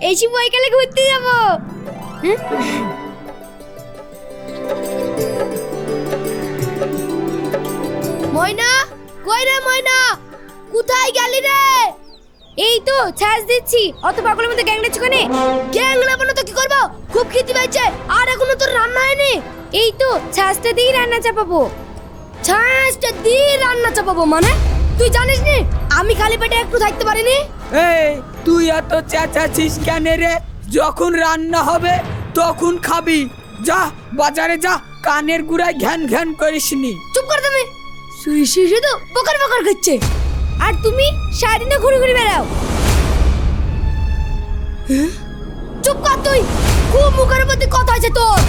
এসে বইকালে ঘুরতে যাব। ময়না, কই রে ময়না, কোথায় গেলি রে? এই তো ছাঁচ দিচ্ছি। অত পাগলের মধ্যে গ্যাং ডাকছো কেন? গ্যাং লাগানো তো কি করবো, খুব খিদে পাইছে আর এখনো তোর রান্না হয়নি। এই তো ছাঁচটা দিয়ে রান্না চাপাবো। ছাঁচটা দিয়ে রান্না চাপাবো মানে? তুই জানিস নি আমি খালি পেটে একটু থাকতে পারিনি। এই তুই এত চেঁচাচ্ছিস কেন রে? যখন রান্না হবে তখন খাবি। যা বাজারে যা, কানের গুড়ায় ঘ্যান ঘ্যান করিসনি। চুপ কর তুমি। শুই শুই শুধু বকর বকর করছে। আর তুমি সারাদিন তো ঘুরে ঘুরে বেড়াও। চুপ কর তুই, খুব মুখের মধ্যে কথা আছে তোর।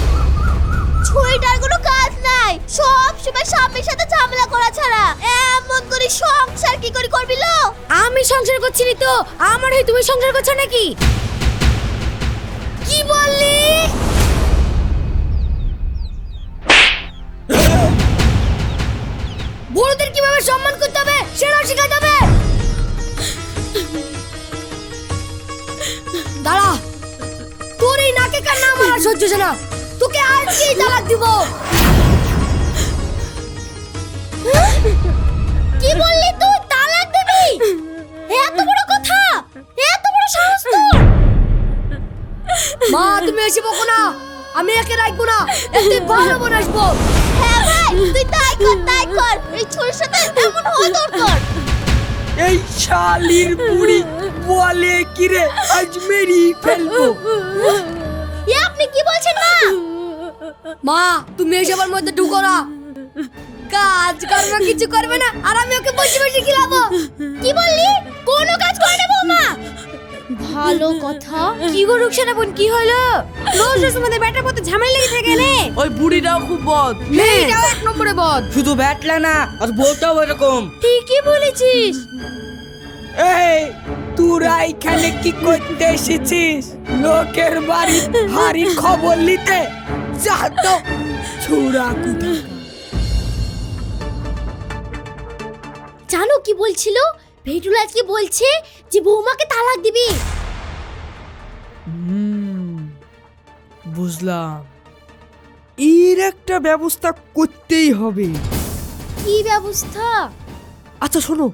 ছুরিটার কোনো কাজ নাই, সব সময় স্বামীর সাথে ঝামেলা করা ছাড়া। এমন করে সংসার কি করে করবি লো? আমি সংসার করছি নি তো, আমার হয়ে তুমি সংসার করছো নাকি? কি বললি? বড়দের কিভাবে সম্মান করতে হবে সেটাও শেখাতে হবে। দাঁড়া, তোর এই নাকে কান্না আমার আর সহ্য হচ্ছে না। তোকে আজকেই তালাক দিব। কি বললি তুই? তালাক দিবি? এত বড় কথা, এত বড় সাহস তোর? মা তুমি এসে বকো না, আমি একে রাখবো না, এতে ভালো বানাসবো। হ্যাঁ ভাই, তুই তাই কর তাই কর। এই ছুরির সাথে এমন হওয়া দরকার। এই শালির বুড়ি বলে কি রে, আজ মেরি ফেলবো। এ আপনি কি বলছেন না? মা তুমি এসবের মধ্যে ঢুকো না। কাজ করবে কিছু করবে না আর আমি ওকে বসে বসে খিলাবো। কি বললি? কোনো কাজ করে না বৌমা? ভালো কথা। কি গো রুকসানা বোন, কি হলো? রোজ রোজ আমাদের ব্যাটার পথে ঝামেলা লেগে থাকে না? ওই বুড়িটাও খুব বদ। মেয়েটাও এক নম্বরে বদ। শুধু ব্যাটলা না, আর বউটাও এরকম। ঠিকই বলেছিস। এই তোরা এখানে কি করতে এসেছিস? লোকের বাড়ি হাড়ি খবর নিতে? যা তো ছোড়া কোথা। জানো কি বলছিল? ভেটুল আজকে বলছে যে বৌমাকে তালাক দিবি। বুঝলাম, এর একটা ব্যবস্থা করতেই হবে। কি ব্যবস্থা? আচ্ছা শোনো,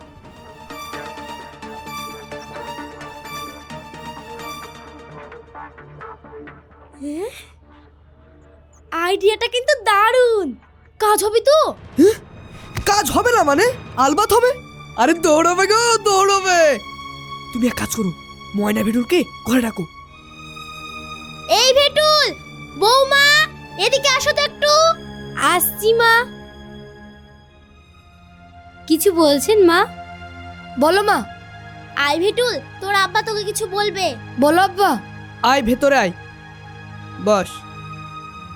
আইডিয়াটা কিন্তু দারুণ। কাজ হবে তো? কাজ হবে না মানে? আলবাত হবে। আরে দৌড়বে গো দৌড়বে। তুমি এক কাজ করো, ময়না ভেটুলকে ঘরে ডাকো। এই ভেটুল, বৌমা এদিকে আসো তো একটু। আসছি মা। কিছু বলছেন মা? বলো মা। আই ভেটুল, তোর আব্বা তোকে কিছু বলবে। বলো আব্বা। আয় ভেতরে আয়, বস।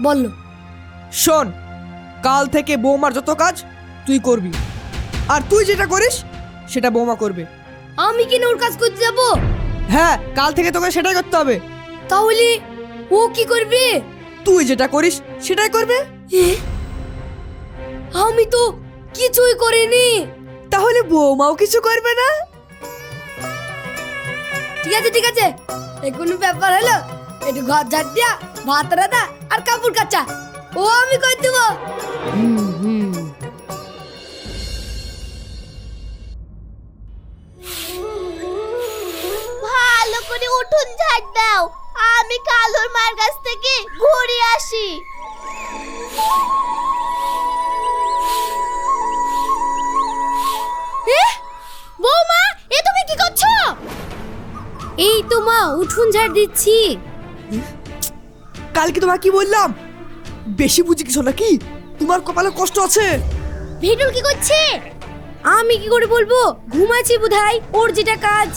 বললো। শোন, কাল থেকে বৌমার যত কাজ তুই করবি, আর তুই যেটা করিস সেটা বৌমা করবে। আমি কি ওর কাজ করতে যাব? হ্যাঁ, কাল থেকে তোকে সেটাই করতে হবে। তাহলে ও কি করবে? তুই যেটা করিস সেটাই করবে। আমি তো কিছুই করিনি। তাহলে বৌমাও কিছু করবে না? ঠিক আছে ঠিক আছে, এই কোনো ব্যাপার হলো? একটু ঘর ঝাড় দিয়া, ভাত রাঁধা আর কাপড় কাচা ও আমি করে দেবো। ভালো করে উঠুন ঝাড় দাও, আমি কালোর মার কাছ থেকে ঘুরে আসি। বৌমা, এ তুমি কি করছো? এই তো মা উঠুন ঝাড় দিচ্ছি। কালকে তোমাকে কি বললাম? বেশি বুঝি কিছু নাকি? তোমার কপালে কষ্ট আছে। ভেটুল কি করছে? আমি কি করে বলবো? ঘুমাচ্ছি বোধহয়, ওর যেটা কাজ।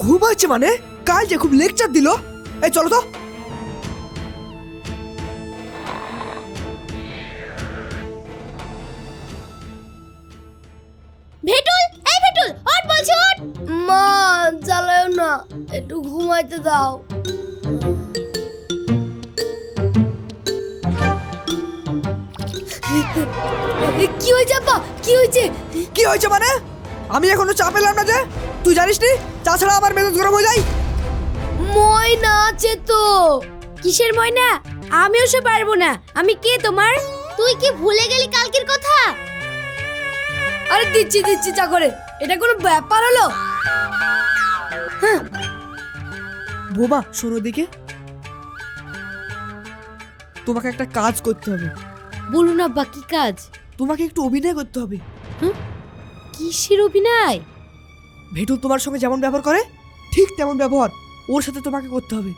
ঘুমাচ্ছে মানে? কাল যে খুব লেকচার দিল। এই চলো তো। ভেটুল, এই ভেটুল, ওঠ বলছি ওঠ। মা জ্বালাও না, একটু ঘুমাইতে দাও। কি হয়েছে আব্বা, কি হয়েছে? কি হয়েছে মানে? আমি এখনো চা পেলাম না যে? তুই জানিস নি চা ছাড়া আমার মেজাজ গরম হয়ে যায়। ময়না আছে তো। কিসের ময়না? আমিও সে পারবো না। আমি কে তোমার? তুই কি ভুলে গেলি কালকের কথা? আরে দিচ্ছি দিচ্ছি চা করে, এটা কোনো ব্যাপার হলো? বোমা শোনো দিকে, তোমাকে একটা কাজ করতে হবে। বলুন আব্বা, কি কাজ? তোমাকে একটু অভিনয় করতে হবে। কিসের অভিনয়? ভেটুল তোমার সঙ্গে যেমন ব্যবহার করে ঠিক তেমন ব্যবহার ওর সাথে তোমাকে করতে হবে।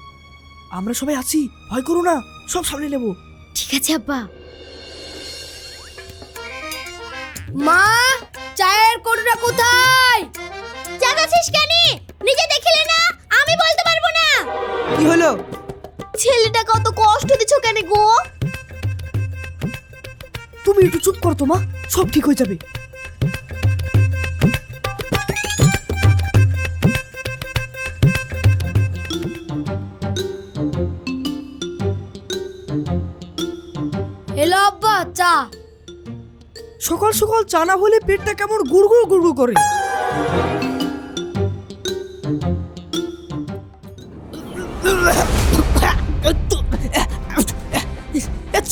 আমরা সবাই আছি, ভয় করো না, সব সামনে নেব। ঠিক আছে আব্বা। মা, চায়ের কোটোটা কোথায়? জাগাছিস কেন? নিজে দেখিলে না? আমি বলতে পারবো না। কি হলো? ছেলেটা কত কষ্ট দিছো কেন গো? তুমি একটু চুপ করো তো মা, সব ঠিক হয়ে যাবে। এলো আব্বা চা। সকাল সকাল চা না হলে পেটটা কেমন গুড়গুড় গুড়গুড় করে।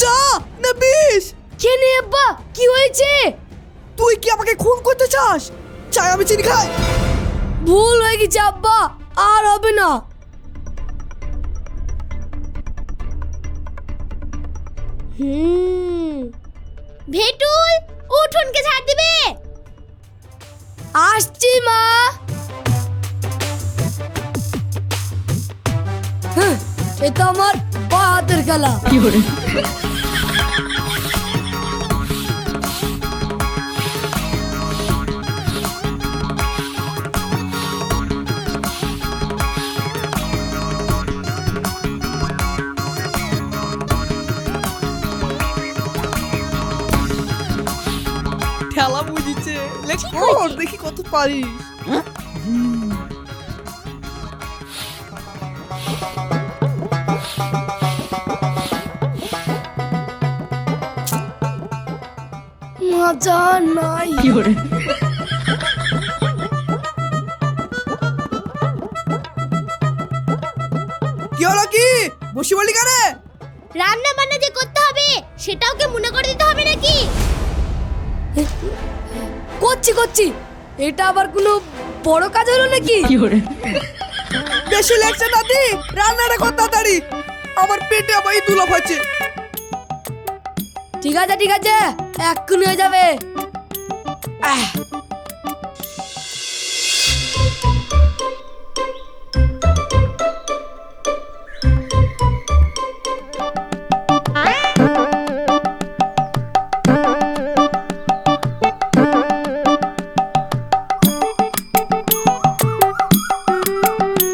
চা না বিষ? কেনে আব্বা, কি হয়েছে? তুই কি আমাকে খুন করতে চাস? চাই আমি চিনি খাই। ভুল হয়ে গেছে আব্বা, আর হবে না। ভেটুল, উঠোনকে ঝাড় দিবে। আসছি মা। এটা আমার বা হাতের খেলা। ঠেলা বুঝিছে, দেখি কত পারিস। মজা নাই। কি হলো কি? বসি বলি কেন? রান্না বান্না যে করতে হবে সেটাও কি মনে করে দিতে হবে নাকি? করছি করছি, এটা আবার কোনো বড় কাজ হলো নাকি? বেশি লেগছে নাতি, রান্নাটা কর তাড়াতাড়ি, আমার পেটে আবার দুলাপ হচ্ছে। ঠিক আছে ঠিক আছে, এক্ষুনি হয়ে যাবে।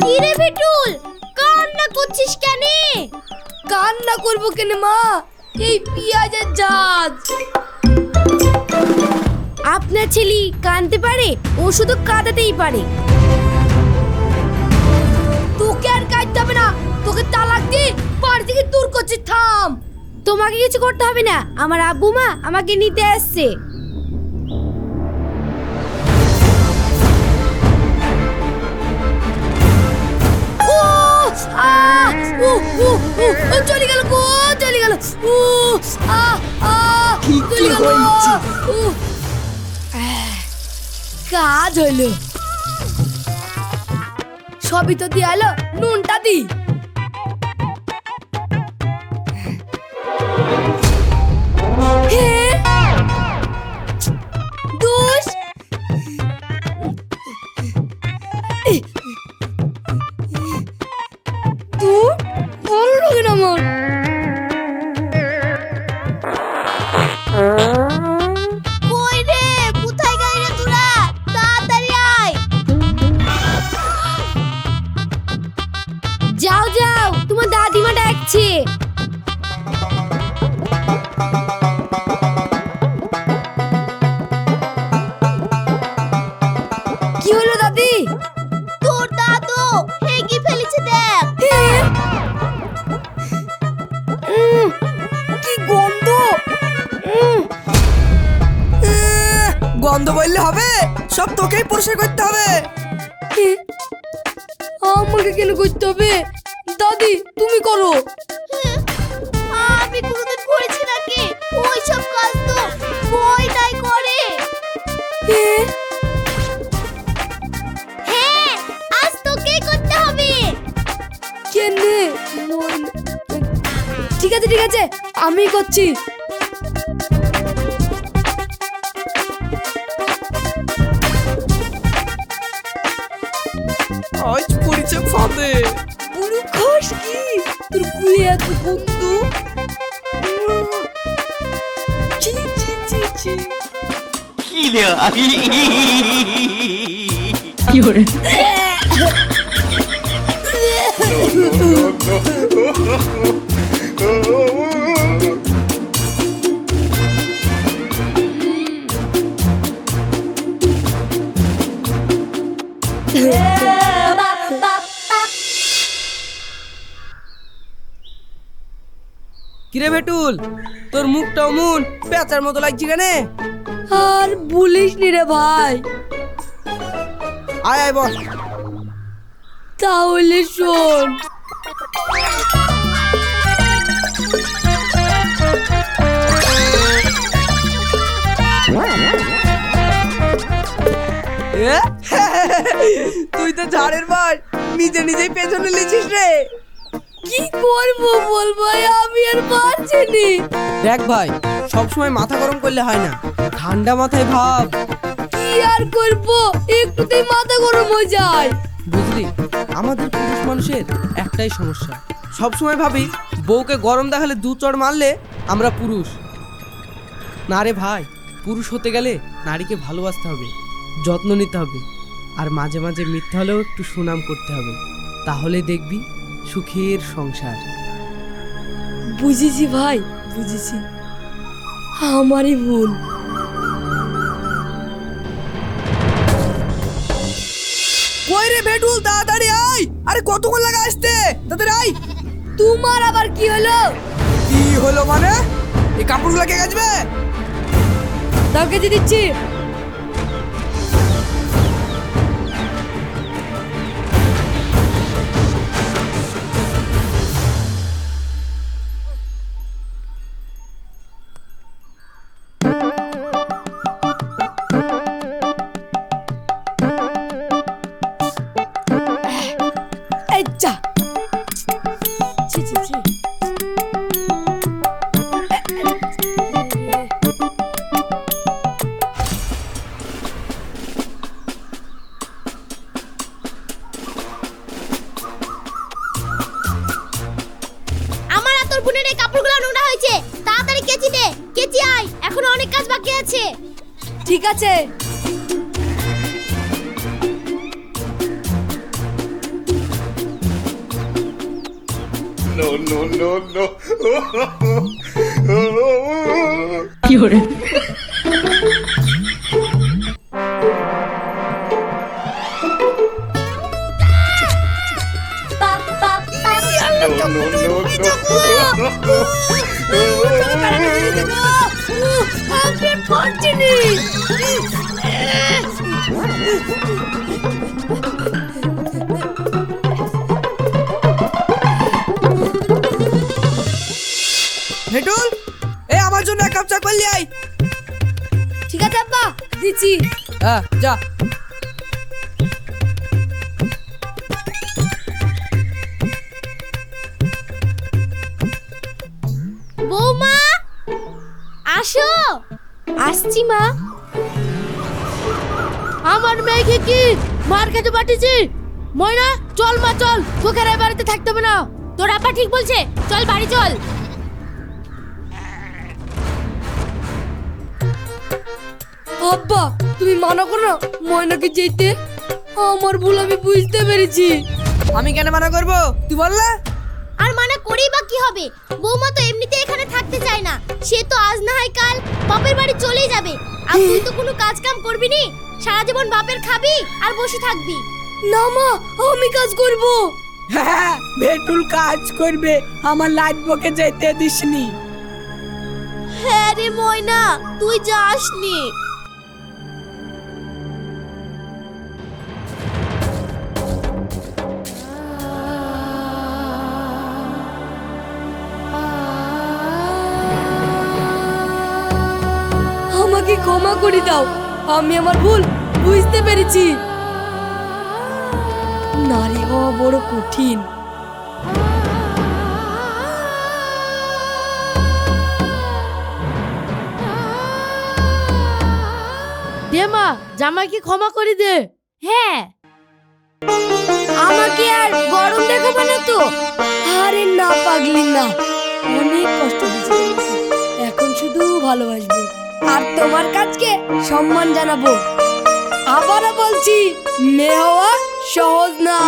কি রে ভেটুল, কান্না করছিস কেন? কান্না করবো কেন মা? এই পেঁয়াজের ঝাঁজ। আপনার ছেলে কাঁদতে পারে, ও শুধু কাঁদাতেই পারে। তোকে আর কাঁদতে হবে না, তোকে তালাক দিয়ে বাড়ি থেকে দূর করছিস। থাম, তোমাকে কিছু করতে হবে না, আমার আব্বু মা আমাকে নিতে আসছে। চলে গেল গো, চলে গেল। কাজ হইলো, সবই তো দিয়ে আলো, নুনটা দি। দোষ তুই ভালো লাগে না আমার। কই রে, কোথায় গেলি রে তোরা? তাড়াতাড়ি আয়। যাও যাও, তোমার দাদিমা ডাকছে। কি হলো দাদি? তোর দাদু হেগে ফেলেছে দেখ। কি গন্ধ! গন্ধ বললে হবে, সব তোকেই পরিষ্কার করতে হবে। আমাকে কেন করতে হবে? দাদি তুমি করো। আমি কোনোদিন করেছি নাকি? ওইসব কাজ তো ময়নাই করে। হ্যাঁ, আজ তোকেই করতে হবে। কেন? ঠিক আছে ঠিক আছে, আমি করছি। আজ পরিচয় ফাঁদে। পুরো খাস কি? তোর গুলি এত বন্ধু। ছি ছি ছি ছি। কিরে ভেটুল, তোর মুখটা অমন পেঁচার মতো লাগছে কেন? আর বলিস নি রে ভাই। আয় আয় বল। তাহলে শোন। তুই তো ঝাড়ের মার নিজে নিজেই পেছনে লিছিস রে। কি করবো বল ভাই, আমি আর পারছি নি। দেখ ভাই, সবসময় মাথা গরম করলে হয় না, ঠান্ডা মাথায় ভাব। কি আর করবো, একটুতেই মাথা গরম হয়ে যায়। বুঝলি, আমাদের পুরুষ মানুষের একটাই সমস্যা, সবসময় ভাবি বউকে গরম দেখালে দু চড় মারলে আমরা পুরুষ। না রে ভাই, পুরুষ হতে গেলে নারীকে ভালোবাসতে হবে, যত্ন নিতে হবে, আর মাঝে মাঝে মিথ্যা হলেও একটু সুনাম করতে হবে। তাহলে দেখবি সুখের সংসার। বুঝেছি ভাই, বুঝেছি। আমারই ভুল। কই রে ভেটুল, তাড়াতাড়ি আয়। আরে কতক্ষণ লাগা আসতে, তাড়াতাড়ি আয়। তোমার আবার কি হলো? কি হলো মানে? এই কাপড়গুলো কে কাচবে? দাও কেটে দিচ্ছি। এই যা। ছি ছি ছি। আমার আর তোর বোনের এই কাপড়গুলো নোংরা হয়েছে, তাড়াতাড়ি কেচি দে। কেচি আয়, এখনো অনেক কাজ বাকি আছে। ঠিক আছে। No, no, no, no. No, no, no, আমি পারছি নি। ভেটুল, এই আমার জন্য এক কাপ চা করলি আয়। ঠিক আছে আব্বা, দিচ্ছি। হ্যাঁ যা। বৌমা আসো। আসছি মা। আমার মেয়েকে কি মার খেতে পাঠিয়েছি? ময়না চল মা চল, তোকে আর এই বাড়িতে থাকতে হবে না। তোর আপা ঠিক বলছে, চল বাড়ি চল। আব্বা তুমি মানা করো না ময়নাকে যেতে। আমার ভুল আমি বুঝতে পেরেছি। আমি কেন মানা করব, তুই বল না। আর মানা করেই বা কি হবে? বৌমা তো এমনিতে এখানে থাকতে চায় না, সে তো আজ না হয় কাল বাপের বাড়ি চলেই যাবে। আর তুই তো কোনো কাজ কাম করবি নি, সারা জীবন বাপের খাবি আর বসে থাকবি। না মা, আমি কাজ করব। হ্যাঁ, ভেটুল কাজ করবে, আমার লাজবকে যেতে দিসনি। হ্যাঁ রে ময়না, তুই যাসনি। করে দাও, আমি আমার ভুল বুঝতে পেরেছি। নারী হওয়া বড় কঠিন। দে মা, জামাইকে ক্ষমা করে দে। হ্যাঁ, আমাকে আর গরম দেখাবো না তো? আরে না পাগলি না, অনেক কষ্ট দিয়েছি তোমাকে। এখন শুধু ভালোবাসবো আর তোমার কাজকে সম্মান জানাবো। আবারও বলছি, মেয়ে হওয়া সহজ না।